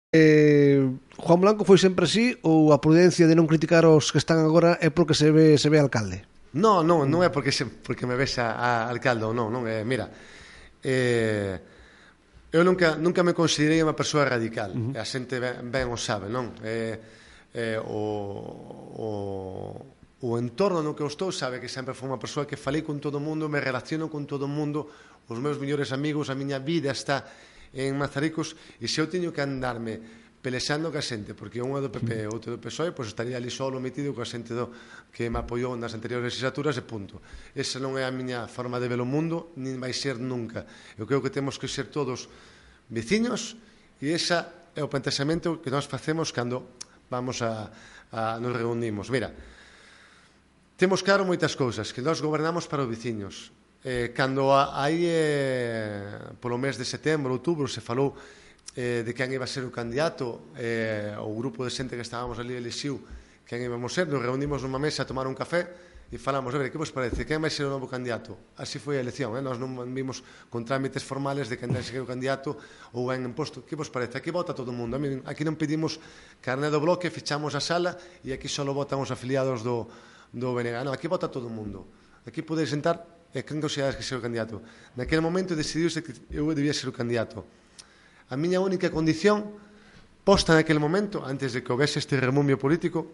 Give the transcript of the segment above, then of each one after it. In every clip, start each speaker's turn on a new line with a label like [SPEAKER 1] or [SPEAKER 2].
[SPEAKER 1] Juan Blanco foi sempre así ou a prudencia de non criticar os que están agora é porque se ve alcalde?
[SPEAKER 2] No, no, non é porque me ves a alcalde ou non, non é, mira, eh, eu nunca me considerei unha persoa radical, e a xente ben o sabe, non? O entorno no que eu estou sabe que sempre foi unha persoa que falei con todo o mundo, me relaciono con todo o mundo, os meus mellores amigos, a miña vida está en Mazaricos, e se eu teño que andarme pelexando ca xente, porque un é do PP e outro do PSOE, pois estaría ali solo metido coa xente que me apoiou nas anteriores legislaturas e punto. Esa non é a miña forma de ver o mundo, nin vai ser nunca. Eu creo que temos que ser todos veciños, e esa é o pensamento que nós facemos cando vamos nos reunimos. Mira, temos claro moitas cousas, que nós gobernamos para os veciños. Cando aí, polo mes de setembro, outubro, se falou de quen iba a ser o candidato, o grupo de xente que estábamos ali elixiu quen íbamos ser, nos reunimos nunha mesa a tomar un café e falamos, a ver, que vos parece, quen vai ser o novo candidato? Así foi a elección, nós non vimos con trámites formales de quen vai ser o candidato ou ben imposto, que vos parece? Aquí vota todo o mundo, aquí non pedimos carné do bloque, fichamos a sala e aquí só votan os afiliados do BNG, non, aquí vota todo o mundo, aquí podeis sentar e quen consideras que ser o candidato? Naquele momento decidiuse que eu debía ser o candidato. A miña única condición posta naquele momento, antes de que houvese este remumio político,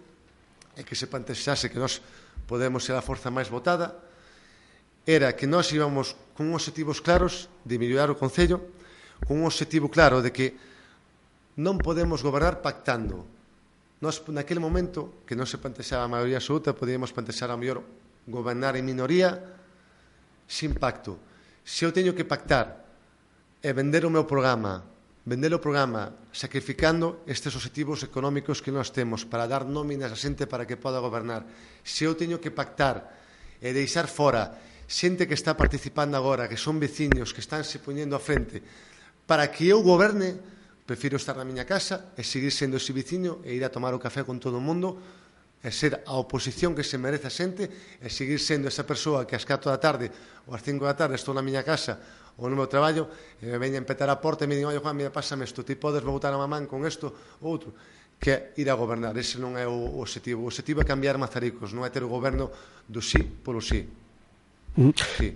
[SPEAKER 2] e que se plantexase que nós podemos ser a forza máis votada, era que nós íbamos con obxectivos claros de mellorar o Concello, con un obxectivo claro de que non podemos gobernar pactando. Nós, naquele momento, que non se plantexaba a maioría absoluta, podíamos plantexar a mellor gobernar en minoría sin pacto. Se eu teño que pactar e vender o meu programa sacrificando estes obxectivos económicos que nós temos para dar nóminas a xente para que poda gobernar, se eu teño que pactar e deixar fora xente que está participando agora, que son veciños, que están se poñendo a frente para que eu goberne, prefiro estar na miña casa e seguir sendo ese veciño e ir a tomar o café con todo o mundo e ser a oposición que se merece a xente e seguir sendo esa persoa que ás 4 da tarde ou ás 5 da tarde estou na miña casa ou no meu traballo e me veñen petar a porta e me digan, oi Juan, mira, pásame isto, ti podes botar a mamán con isto ou outro, que é ir a gobernar. Ese non é o objetivo. O objetivo é cambiar Mazaricos, non é ter o goberno do sí polo sí. Sí.